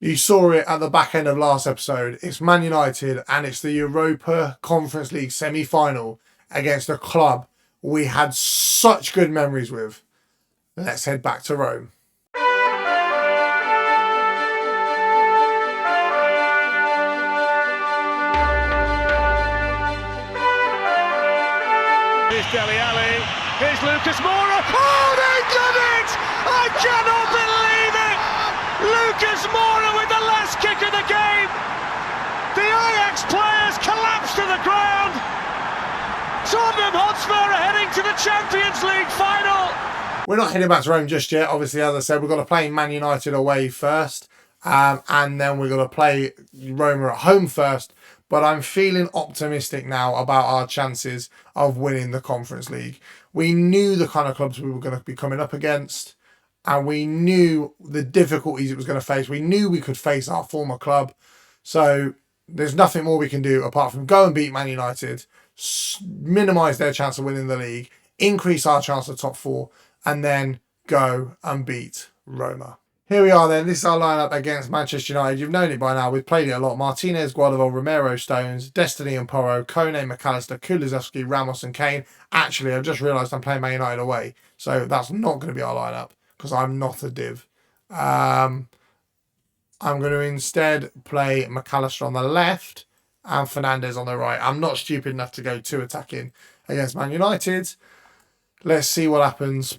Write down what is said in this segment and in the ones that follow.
You saw it at the back end of last episode. It's Man United and it's the Europa Conference League semi-final against a club we had such good memories with. Let's head back to Rome. Here's Dele Alli, here's Lucas Moura. Oh, they done it! I cannot believe it! Lucas Moura with the last kick of the game. The Ajax players collapsed to the ground. Tottenham Hotspur are heading to the Champions League final. We're not heading back to Rome just yet. Obviously, as I said, we've got to play Man United away first. And then we're going to play Roma at home first. But I'm feeling optimistic now about our chances of winning the Conference League. We knew the kind of clubs we were going to be coming up against. And we knew the difficulties it was going to face. We knew we could face our former club. So there's nothing more we can do apart from go and beat Man United, minimise their chance of winning the league, increase our chance of top four, and then go and beat Roma. Here we are then. This is our lineup against Manchester United. You've known it by now. We've played it a lot. Martinez, Guardiola, Romero, Stones, Destiny and Porro, Kone, McAllister, Kulusevski, Ramos and Kane. Actually, I've just realised I'm playing Man United away. So that's not going to be our lineup because I'm not a div. I'm going to instead play McAllister on the left and Fernandes on the right. I'm not stupid enough to go too attacking against Man United. Let's see what happens.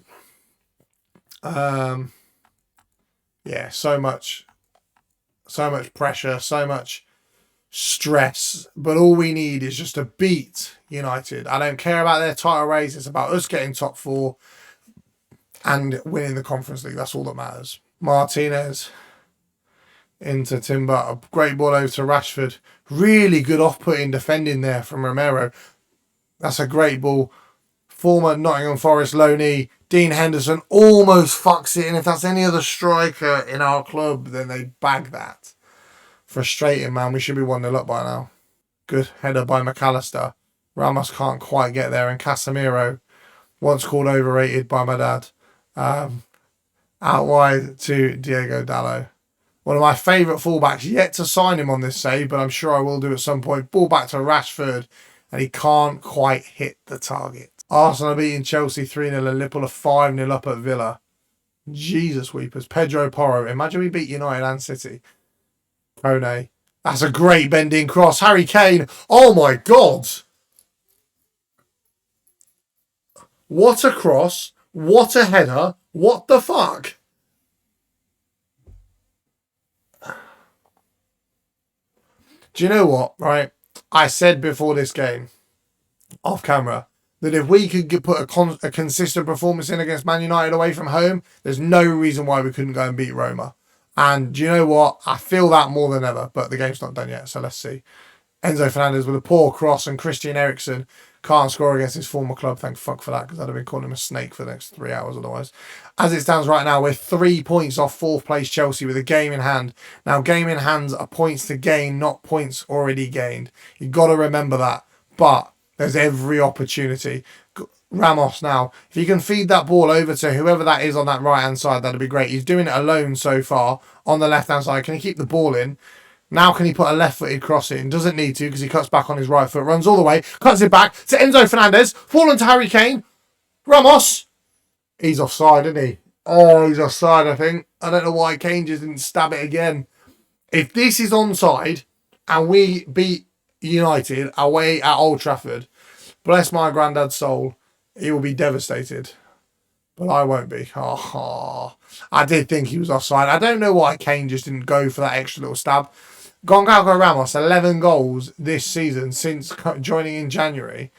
Yeah, so much pressure, so much stress. But all we need is just to beat United. I don't care about their title race. It's about us getting top four and winning the Conference League. That's all that matters. Martinez into Timber. A great ball over to Rashford. Really good off-putting defending there from Romero. That's a great ball. Former Nottingham Forest loanee Dean Henderson almost fucks it. And if that's any other striker in our club, then they bag that. Frustrating, man. We should be 1-0 up by now. Good header by McAllister. Ramos can't quite get there. And Casemiro, once called overrated by my dad. Out wide to Diego Dallo. One of my favourite fullbacks. Yet to sign him on this save, but I'm sure I will do at some point. Ball back to Rashford. And he can't quite hit the target. Arsenal beating Chelsea 3-0 and Liverpool are 5-0 up at Villa. Jesus weepers. Pedro Porro. Imagine we beat United and City. Kone. That's a great bending cross. Harry Kane. Oh my God. What a cross. What a header. What the fuck? Do you know what, right? I said before this game, off camera, that if we could put a consistent performance in against Man United away from home, there's no reason why we couldn't go and beat Roma. And do you know what? I feel that more than ever, but the game's not done yet, so let's see. Enzo Fernandez with a poor cross and Christian Eriksen can't score against his former club. Thank fuck for that, because I'd have been calling him a snake for the next 3 hours otherwise. As it stands right now, we're 3 points off 4th place Chelsea with a game in hand. Now, game in hands are points to gain, not points already gained. You've got to remember that. But there's every opportunity. Ramos now, if he can feed that ball over to whoever that is on that right-hand side, that'd be great. He's doing it alone so far on the left-hand side. Can he keep the ball in? Now can he put a left-footed cross in? Doesn't need to because he cuts back on his right foot. Runs all the way. Cuts it back to Enzo Fernandez. Fallen to Harry Kane. Ramos. He's offside, isn't he? Oh, he's offside, I think. I don't know why Kane just didn't stab it again. If this is onside and we beat United away at Old Trafford, bless my granddad's soul, he will be devastated. But I won't be. Oh, I did think he was offside. I don't know why Kane just didn't go for that extra little stab. Gonçalo Ramos, 11 goals this season since joining in January.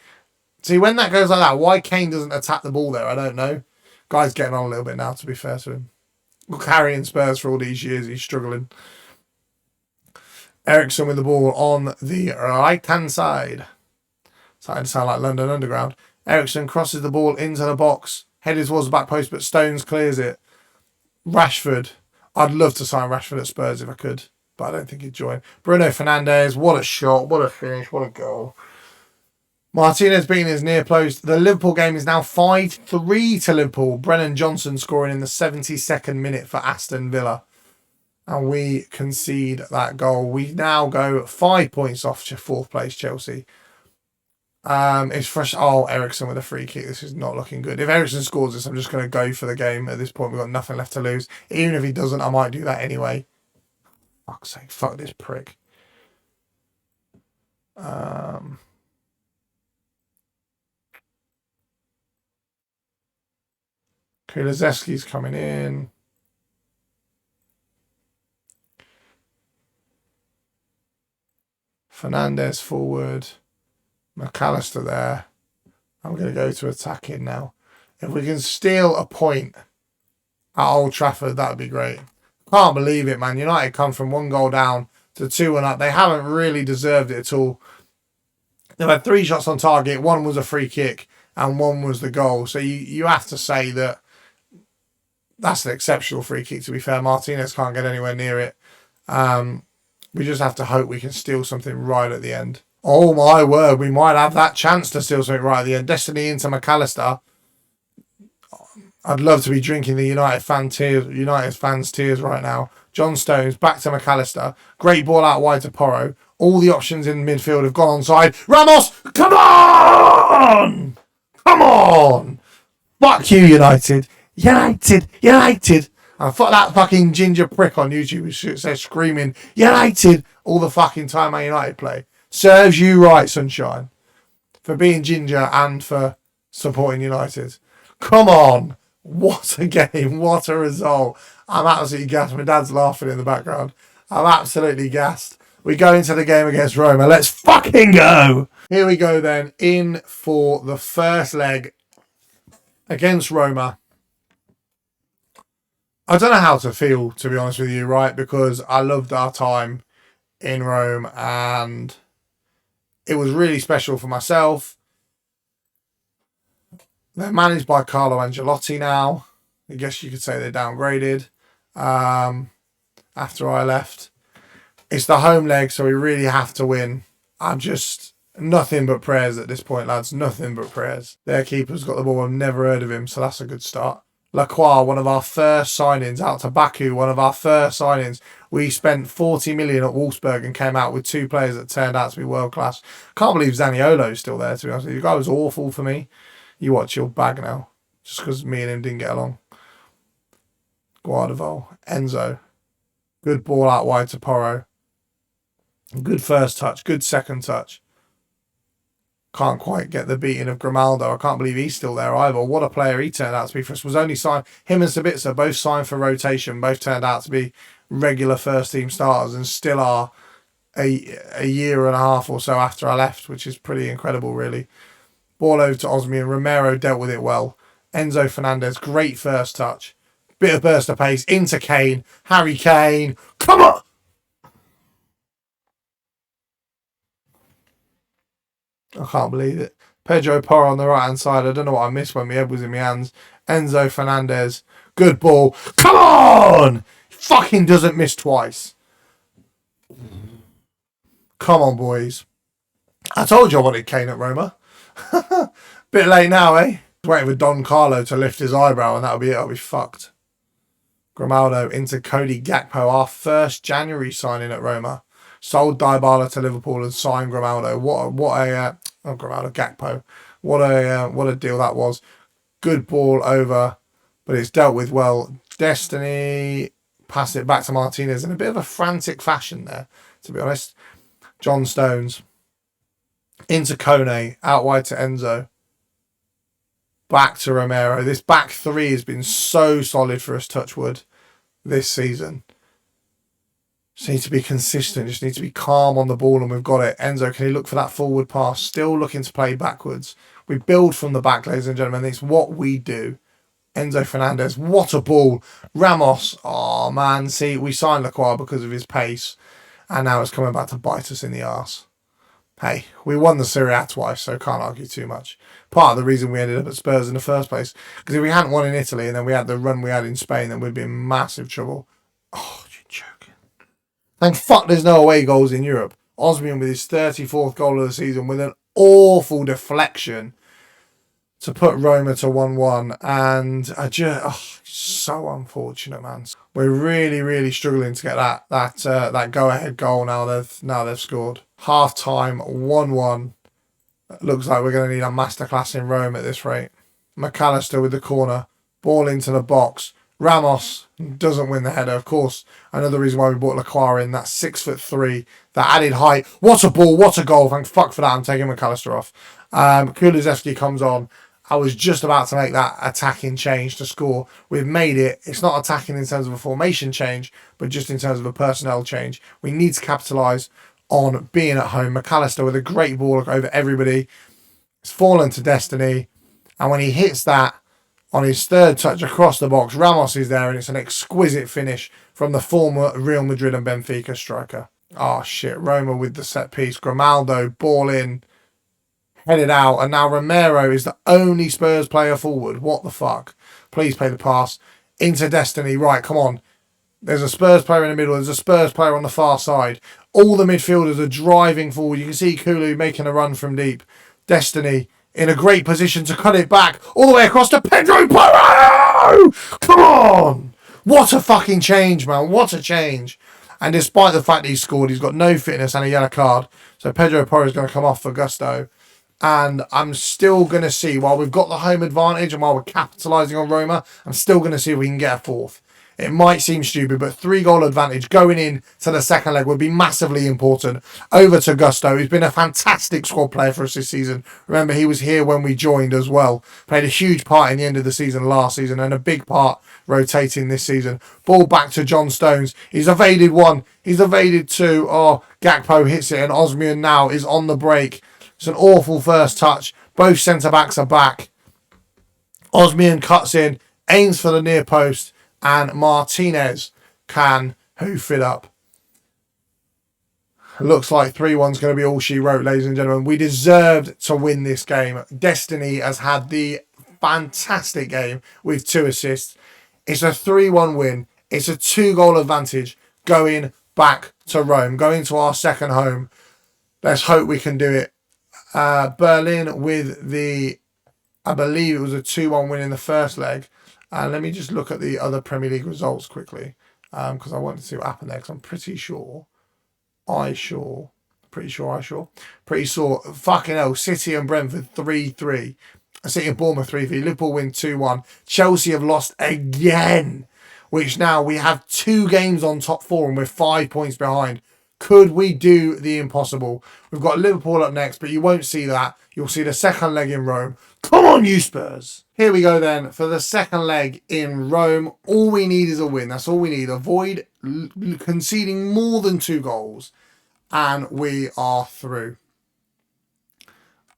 See, when that goes like that, why Kane doesn't attack the ball there, I don't know. Guy's getting on a little bit now, to be fair to him. Carrying Spurs for all these years, he's struggling. Eriksen with the ball on the right-hand side. Starting to sound like London Underground. Eriksen crosses the ball into the box. Headed towards the back post, but Stones clears it. Rashford. I'd love to sign Rashford at Spurs if I could, but I don't think he'd join. Bruno Fernandes. What a shot. What a finish. What a goal. Martinez beating his near post. The Liverpool game is now 5-3 to Liverpool. Brennan Johnson scoring in the 72nd minute for Aston Villa. and we concede that goal. We now go 5 points off to 4th place Chelsea. It's fresh. Oh, Ericsson with a free kick. This is not looking good. If Ericsson scores this, I'm just going to go for the game at this point. We've got nothing left to lose. Even if he doesn't, I might do that anyway. Fuck's sake. Fuck this prick. Kulusevski's coming in. Fernandez forward. McAllister there. I'm going to go to attacking now. If we can steal a point at Old Trafford, that would be great. Can't believe it, man. United come from 1 goal down to 2-1 up. They haven't really deserved it at all. They've had 3 shots on target. 1 was a free kick and 1 was the goal. So you have to say that that's an exceptional free kick, to be fair. Martinez can't get anywhere near it. We just have to hope we can steal something right at the end. Oh my word, we might have that chance to steal something right at the end. Destiny into McAllister. I'd love to be drinking the United fans' tears right now. John Stones back to McAllister. Great ball out wide to Porro. All the options in midfield have gone onside. Ramos, come on! Come on! Fuck you, United. United. And fuck that fucking ginger prick on YouTube who says screaming, United, all the fucking time Man United play. Serves you right, sunshine. For being ginger and for supporting United. Come on. What a game. What a result. I'm absolutely gassed. My dad's laughing in the background. I'm absolutely gassed. We go into the game against Roma. Let's fucking go. Here we go then. In for the first leg against Roma. I don't know how to feel, to be honest with you, right? Because I loved our time in Rome and it was really special for myself. They're managed by Carlo Ancelotti now. I guess you could say they're downgraded after I left. It's the home leg, so we really have to win. I'm just nothing but prayers at this point, lads. Nothing but prayers. Their keeper's got the ball. I've never heard of him, so that's a good start. Lacroix, one of our first signings, out to Baku, one of our first signings. We spent 40 million at Wolfsburg and came out with 2 players that turned out to be world class. Can't believe Zaniolo's still there, to be honest with you. The guy was awful for me. You watch your bag now, just because me and him didn't get along. Guardiola, Enzo. Good ball out wide to Porro. Good first touch, good second touch. Can't quite get the beating of Grimaldo. I can't believe he's still there either. What a player he turned out to be for us. Was only signed, him and Sabitzer both signed for rotation, both turned out to be regular first team starters and still are a year and a half or so after I left, which is pretty incredible, really. Ball over to Osmian. Romero dealt with it well. Enzo Fernandez, great first touch. Bit of burst of pace into Kane. Harry Kane. Come on! I can't believe it. Pedro Porro on the right hand side. I don't know what I missed when my head was in my hands. Enzo Fernandez. Good ball. Come on! He fucking doesn't miss twice. Come on, boys. I told you I wanted Kane at Roma. Bit late now, eh? Waiting for Don Carlo to lift his eyebrow and that'll be it. I'll be fucked. Grimaldo into Cody Gakpo, our first January signing at Roma. Sold Dybala to Liverpool and signed Grimaldo. Gakpo. What a deal that was. Good ball over, but it's dealt with well. Destiny passed it back to Martinez in a bit of a frantic fashion there, to be honest. John Stones into Kone, out wide to Enzo. Back to Romero. This back 3 has been so solid for us, touchwood, this season. Just need to be consistent. Just need to be calm on the ball and we've got it. Enzo, can he look for that forward pass? Still looking to play backwards. We build from the back, ladies and gentlemen. It's what we do. Enzo Fernandez, what a ball. Ramos, oh man. See, we signed Lacroix because of his pace. And now it's coming back to bite us in the arse. Hey, we won the Serie A twice, so can't argue too much. Part of the reason we ended up at Spurs in the first place. Because if we hadn't won in Italy and then we had the run we had in Spain, then we'd be in massive trouble. Oh, you're joking. Thank fuck there's no away goals in Europe. Osmian with his 34th goal of the season with an awful deflection to put Roma to 1-1. And I just, so unfortunate, man. We're really, really struggling to get that go-ahead goal now they've scored. Half-time, 1-1. Looks like we're going to need a masterclass in Rome at this rate. McAllister with the corner. Ball into the box. Ramos doesn't win the header, of course. Another reason why we brought Lacroix in. That 6'3", that added height. What a ball, what a goal. Thank fuck for that. I'm taking McAllister off. Kulusevski comes on. I was just about to make that attacking change to score. We've made it. It's not attacking in terms of a formation change, but just in terms of a personnel change. We need to capitalise on being at home. McAllister with a great ball over everybody. It's fallen to destiny. And when he hits that on his third touch across the box, Ramos is there, and it's an exquisite finish from the former Real Madrid and Benfica striker. Oh, shit. Roma with the set piece. Grimaldo, ball in, headed out. And now Romero is the only Spurs player forward. What the fuck? Please play the pass into destiny. Right, come on. There's a Spurs player in the middle. There's a Spurs player on the far side. All the midfielders are driving forward. You can see Kulu making a run from deep. Destiny in a great position to cut it back all the way across to Pedro Porro! Come on! What a fucking change, man. What a change. And despite the fact that he scored, he's got no fitness and a yellow card. So Pedro Porro is going to come off for Gusto. And I'm still going to see, while we've got the home advantage and while we're capitalising on Roma, I'm still going to see if we can get a fourth. It might seem stupid, but 3-goal advantage going in to the second leg would be massively important. Over to Gusto, who's been a fantastic squad player for us this season. Remember, he was here when we joined as well. Played a huge part in the end of the season last season and a big part rotating this season. Ball back to John Stones. He's evaded one. He's evaded two. Oh, Gakpo hits it and Osmian now is on the break. It's an awful first touch. Both centre-backs are back. Osmian cuts in, aims for the near post, and Martinez can hoof it up. Looks like 3-1's going to be all she wrote, ladies and gentlemen. We deserved to win this game. Destiny has had the fantastic game with 2 assists. It's a 3-1 win. It's a 2-goal advantage going back to Rome, going to our second home. Let's hope we can do it. Berlin with the, I believe it was a 2-1 win in the first leg. Let me just look at the other Premier League results quickly, because I want to see what happened there, because I'm pretty sure, fucking hell, City and Brentford 3-3. City and Bournemouth 3-3. Liverpool win 2-1. Chelsea have lost again, which now we have 2 games on top 4 and we're 5 points behind. Could we do the impossible? We've got Liverpool up next, but you won't see that. You'll see the second leg in Rome. Come on, you Spurs. Here we go then for the second leg in Rome. All we need is a win. That's all we need. Avoid conceding more than 2 goals. And we are through.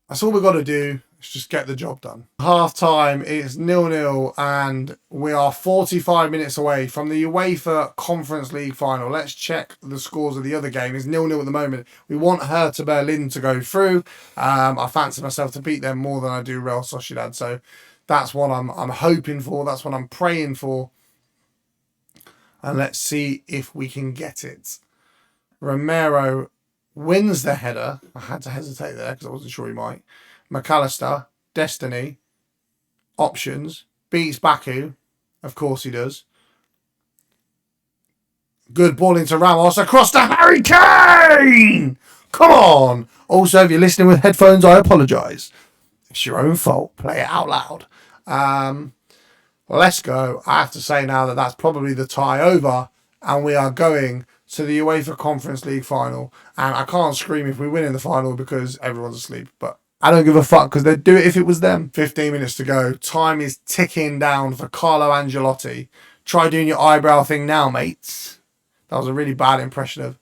That's all we've got to do. Let's just get the job done. Half time is 0-0 and we are 45 minutes away from the UEFA Conference League final. Let's check the scores of the other game. It's 0-0 at the moment. We want Hertha Berlin to go through. I fancy myself to beat them more than I do Real Sociedad. So that's what I'm hoping for. That's what I'm praying for. And let's see if we can get it. Romero wins the header. I had to hesitate there because I wasn't sure he might. McAllister, Destiny, options, beats Baku. Of course he does. Good ball into Ramos across to Harry Kane! Come on! Also, if you're listening with headphones, I apologise. It's your own fault. Play it out loud. Let's go. I have to say now that that's probably the tie over and we are going to the UEFA Conference League final. And I can't scream if we win in the final because everyone's asleep. But I don't give a fuck because they'd do it if it was them. 15 minutes to go. Time is ticking down for Carlo Ancelotti. Try doing your eyebrow thing now, mates. That was a really bad impression of...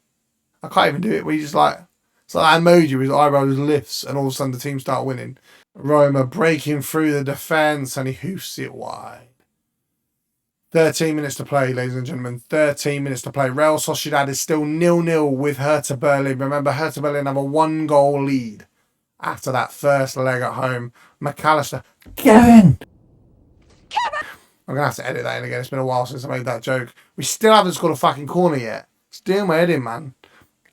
I can't even do it. Where you just like... It's like that emoji where his eyebrow just lifts and all of a sudden the team start winning. Roma breaking through the defence and he hoofs it wide. 13 minutes to play, ladies and gentlemen. 13 minutes to play. Real Sociedad is still 0-0 with Hertha Berlin. Remember, Hertha Berlin have a 1-goal lead after that first leg at home. McAllister. Kevin! I'm going to have to edit that in again. It's been a while since I made that joke. We still haven't scored a fucking corner yet. It's doing my head in, man.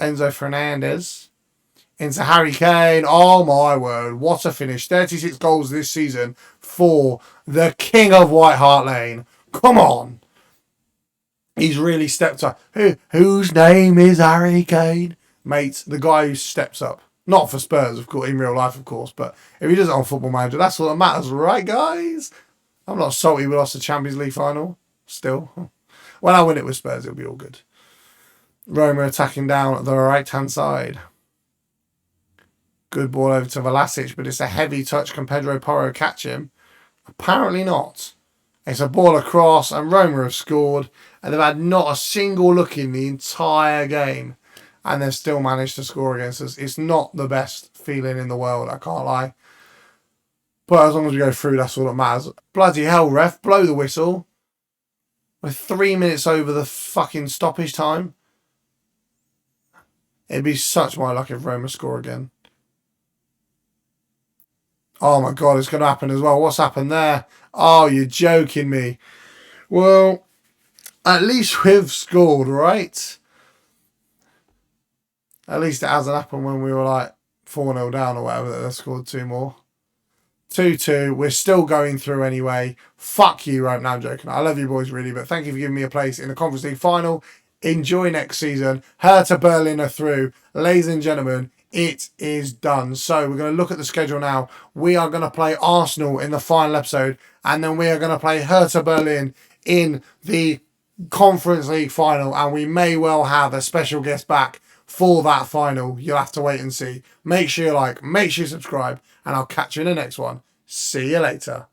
Enzo Fernandez into Harry Kane. Oh my word, what a finish. 36 goals this season for the king of White Hart Lane. Come on. He's really stepped up. Whose name is Harry Kane? Mate, the guy who steps up. Not for Spurs, of course, in real life, of course, but if he does it on Football Manager, that's all that matters, right, guys? I'm not salty we lost the Champions League final. Still. When I win it with Spurs, it'll be all good. Roma attacking down the right-hand side. Good ball over to Vlasic, but it's a heavy touch. Can Pedro Porro catch him? Apparently not. It's a ball across, and Roma have scored, and they've had not a single look in the entire game, and they've still managed to score against us. It's not the best feeling in the world, I can't lie. But as long as we go through, that's all that matters. Bloody hell, ref, blow the whistle. We're 3 minutes over the fucking stoppage time. It'd be such my luck if Roma score again. Oh my God, it's going to happen as well. What's happened there? Oh, you're joking me. Well, at least we've scored, right? At least it hasn't happened when we were like 4-0 down or whatever, that they scored 2 more. 2-2. We're still going through anyway. Fuck you right now, I'm joking. I love you boys really, but thank you for giving me a place in the Conference League final. Enjoy next season. Hertha Berlin are through. Ladies and gentlemen, it is done. So we're going to look at the schedule now. We are going to play Arsenal in the final episode, and then we are going to play Hertha Berlin in the Conference League final, and we may well have a special guest back for that final. You'll have to wait and see. Make sure you like, make sure you subscribe, and I'll catch you in the next one. See you later.